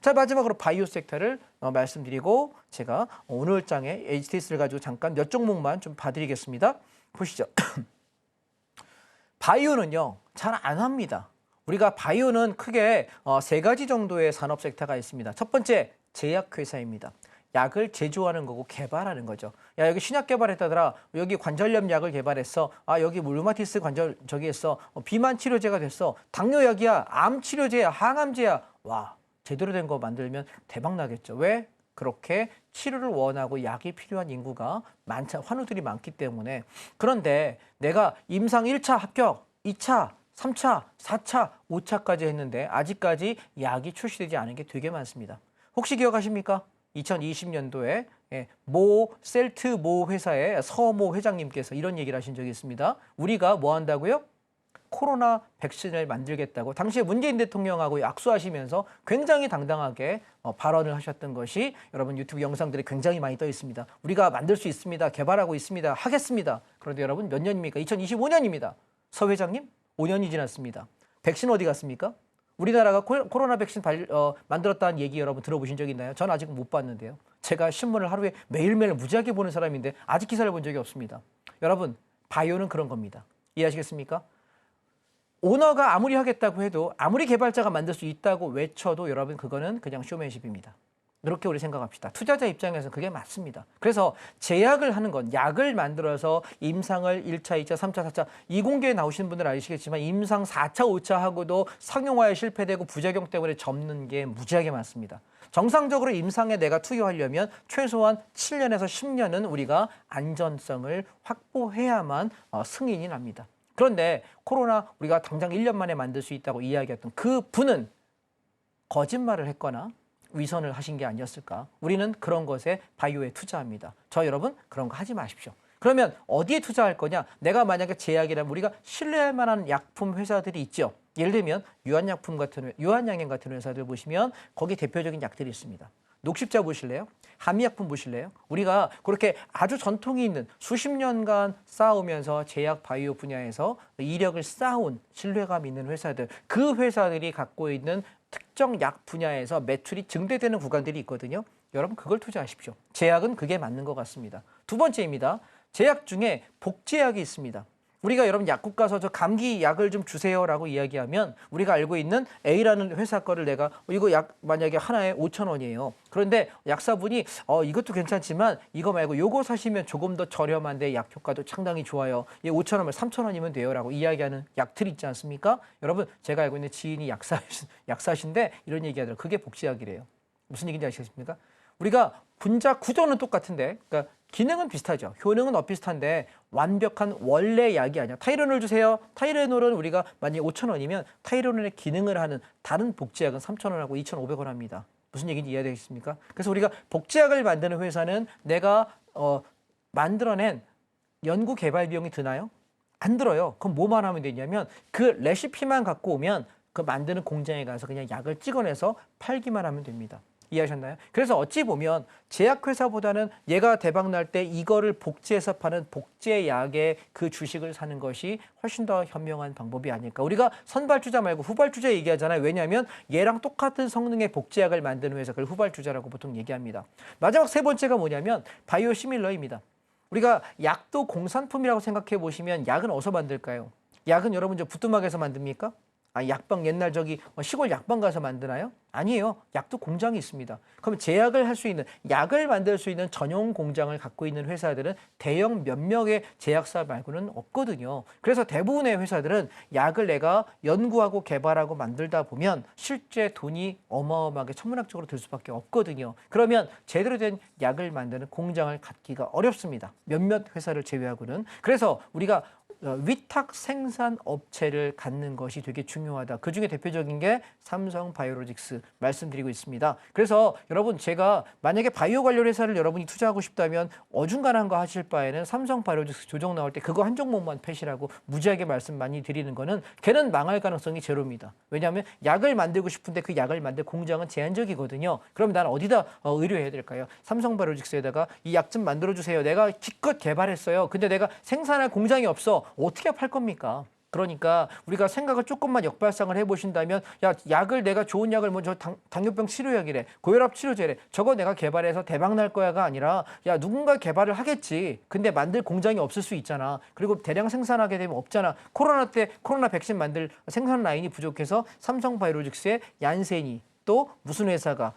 자, 마지막으로 바이오 섹터를 말씀드리고 제가 오늘 장에 HTS를 가지고 잠깐 몇 종목만 좀 봐드리겠습니다. 보시죠. 바이오는요, 잘 안 합니다. 우리가 바이오는 크게 세 가지 정도의 산업 섹터가 있습니다. 첫 번째, 제약회사입니다. 약을 제조하는 거고 개발하는 거죠. 야, 여기 신약 개발했다더라. 여기 관절염 약을 개발했어. 아, 여기 류마티스 관절 저기 했어. 비만 치료제가 됐어. 당뇨약이야. 암 치료제야. 항암제야. 와, 제대로 된 거 만들면 대박 나겠죠. 왜? 그렇게 치료를 원하고 약이 필요한 인구가 환우들이 많기 때문에. 그런데 내가 임상 1차 합격, 2차, 3차, 4차, 5차까지 했는데 아직까지 약이 출시되지 않은 게 되게 많습니다. 혹시 기억하십니까? 2020년도에 셀트 모 회사의 서모 회장님께서 이런 얘기를 하신 적이 있습니다. 우리가 뭐 한다고요? 코로나 백신을 만들겠다고 당시에 문재인 대통령하고 약수하시면서 굉장히 당당하게 발언을 하셨던 것이 여러분 유튜브 영상들이 굉장히 많이 떠 있습니다. 우리가 만들 수 있습니다. 개발하고 있습니다. 하겠습니다. 그런데 여러분 몇 년입니까? 2025년입니다. 서 회장님 5년이 지났습니다. 백신 어디 갔습니까? 우리나라가 코로나 백신 만들었다는 얘기 여러분 들어보신 적 있나요? 전 아직 못 봤는데요. 제가 신문을 하루에 매일매일 무지하게 보는 사람인데 아직 기사를 본 적이 없습니다. 여러분, 바이오는 그런 겁니다. 이해하시겠습니까? 오너가 아무리 하겠다고 해도 아무리 개발자가 만들 수 있다고 외쳐도 여러분 그거는 그냥 쇼맨십입니다. 그렇게 우리 생각합시다. 투자자 입장에서는 그게 맞습니다. 그래서 제약을 하는 건 약을 만들어서 임상을 1차, 2차, 3차, 4차 이공계에 나오시는 분들 아시겠지만 임상 4차, 5차 하고도 상용화에 실패되고 부작용 때문에 접는 게 무지하게 많습니다. 정상적으로 임상에 내가 투여하려면 최소한 7년에서 10년은 우리가 안전성을 확보해야만 승인이 납니다. 그런데 코로나 우리가 당장 1년 만에 만들 수 있다고 이야기했던 그 분은 거짓말을 했거나 위선을 하신 게 아니었을까? 우리는 그런 것에 바이오에 투자합니다. 저 여러분 그런 거 하지 마십시오. 그러면 어디에 투자할 거냐? 내가 만약에 제약이라면 우리가 신뢰할 만한 약품 회사들이 있죠. 예를 들면 유한양행 같은 회사들 보시면 거기 대표적인 약들이 있습니다. 녹십자 보실래요? 한미약품 보실래요? 우리가 그렇게 아주 전통이 있는 수십 년간 쌓아오면서 제약 바이오 분야에서 이력을 쌓아온 신뢰감 있는 회사들, 그 회사들이 갖고 있는 특정 약 분야에서 매출이 증대되는 구간들이 있거든요. 여러분 그걸 투자하십시오. 제약은 그게 맞는 것 같습니다. 두 번째입니다. 제약 중에 복제약이 있습니다. 우리가 여러분 약국 가서 저 감기 약을 좀 주세요라고 이야기하면 우리가 알고 있는 A라는 회사 거를 내가 이거 약 만약에 하나에 5,000원이에요. 그런데 약사분이 이것도 괜찮지만 이거 말고 요거 사시면 조금 더 저렴한데 약 효과도 상당히 좋아요. 이 5,000원을 3,000원이면 돼요라고 이야기하는 약들 있지 않습니까? 여러분 제가 알고 있는 지인이 약사신데 이런 얘기하더라고요. 그게 복제약이래요. 무슨 얘기인지 아시겠습니까? 우리가 분자 구조는 똑같은데 그러니까 기능은 비슷하죠. 효능은 비슷한데 완벽한 원래 약이 아니야. 타이레놀 주세요. 타이레놀은 우리가 만약에 5,000원이면 타이레놀의 기능을 하는 다른 복제약은 3,000원하고 2,500원 합니다. 무슨 얘기인지 이해되겠습니까? 그래서 우리가 복제약을 만드는 회사는 내가 만들어낸 연구 개발 비용이 드나요? 안 들어요. 그럼 뭐만 하면 되냐면 그 레시피만 갖고 오면 그 만드는 공장에 가서 그냥 약을 찍어내서 팔기만 하면 됩니다. 이해하셨나요? 그래서 어찌 보면 제약회사보다는 얘가 대박 날 때 이거를 복제해서 파는 복제약의 그 주식을 사는 것이 훨씬 더 현명한 방법이 아닐까. 우리가 선발주자 말고 후발주자 얘기하잖아요. 왜냐하면 얘랑 똑같은 성능의 복제약을 만드는 회사, 그걸 후발주자라고 보통 얘기합니다. 마지막 세 번째가 뭐냐면 바이오시밀러입니다. 우리가 약도 공산품이라고 생각해 보시면 약은 어디서 만들까요? 약은 여러분 저 부뚜막에서 만듭니까? 약방 옛날 저기 시골 약방 가서 만드나요? 아니에요. 약도 공장이 있습니다. 그럼 제약을 할 수 있는 약을 만들 수 있는 전용 공장을 갖고 있는 회사들은 대형 몇 명의 제약사 말고는 없거든요. 그래서 대부분의 회사들은 약을 내가 연구하고 개발하고 만들다 보면 실제 돈이 어마어마하게 천문학적으로 들 수밖에 없거든요. 그러면 제대로 된 약을 만드는 공장을 갖기가 어렵습니다. 몇몇 회사를 제외하고는. 그래서 우리가 위탁 생산 업체를 갖는 것이 되게 중요하다. 그중에 대표적인 게 삼성바이오로직스 말씀드리고 있습니다. 그래서 여러분 제가 만약에 바이오 관련 회사를 여러분이 투자하고 싶다면 어중간한 거 하실 바에는 삼성바이오로직스 조정 나올 때 그거 한 종목만 패시라고 무지하게 말씀 많이 드리는 거는 걔는 망할 가능성이 제로입니다. 왜냐하면 약을 만들고 싶은데 그 약을 만들 공장은 제한적이거든요. 그럼 나는 어디다 의뢰해야 될까요? 삼성바이오로직스에다가 이 약 좀 만들어주세요. 내가 기껏 개발했어요. 근데 내가 생산할 공장이 없어. 어떻게 팔 겁니까? 그러니까 우리가 생각을 조금만 역발상을 해보신다면 야 약을 내가 좋은 약을 뭐 저 당뇨병 치료약이래 고혈압 치료제래 저거 내가 개발해서 대박 날 거야가 아니라 야 누군가 개발을 하겠지 근데 만들 공장이 없을 수 있잖아 그리고 대량 생산하게 되면 없잖아 코로나 때 코로나 백신 만들 생산 라인이 부족해서 삼성바이오로직스의 얀센이 또 무슨 회사가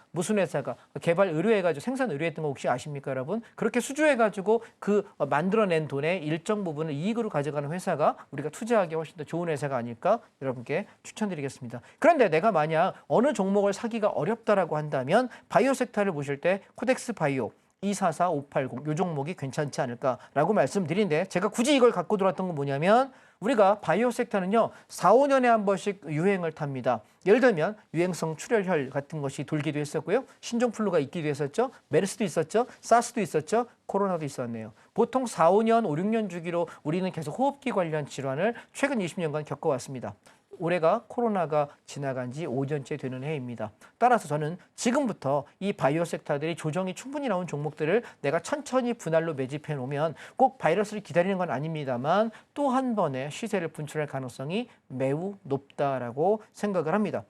개발 의뢰해가지고 생산 의뢰했던 거 혹시 아십니까 여러분? 그렇게 수주해가지고 그 만들어낸 돈의 일정 부분을 이익으로 가져가는 회사가 우리가 투자하기 훨씬 더 좋은 회사가 아닐까 여러분께 추천드리겠습니다. 그런데 내가 만약 어느 종목을 사기가 어렵다라고 한다면 바이오 섹터를 보실 때 코덱스 바이오 244580 요 종목이 괜찮지 않을까라고 말씀드린데 제가 굳이 이걸 갖고 들어왔던 건 뭐냐면 우리가 바이오 섹터는요 4, 5년에 한 번씩 유행을 탑니다. 예를 들면 유행성 출혈혈 같은 것이 돌기도 했었고요. 신종플루가 있기도 했었죠. 메르스도 있었죠. 사스도 있었죠. 코로나도 있었네요. 보통 4, 5년, 5, 6년 주기로 우리는 계속 호흡기 관련 질환을 최근 20년간 겪어왔습니다. 올해가 코로나가 지나간 지 5년째 되는 해입니다. 따라서 저는 지금부터 이 바이오 섹터들이 조정이 충분히 나온 종목들을 내가 천천히 분할로 매집해 놓으면 꼭 바이러스를 기다리는 건 아닙니다만 또 한 번의 시세를 분출할 가능성이 매우 높다라고 생각을 합니다.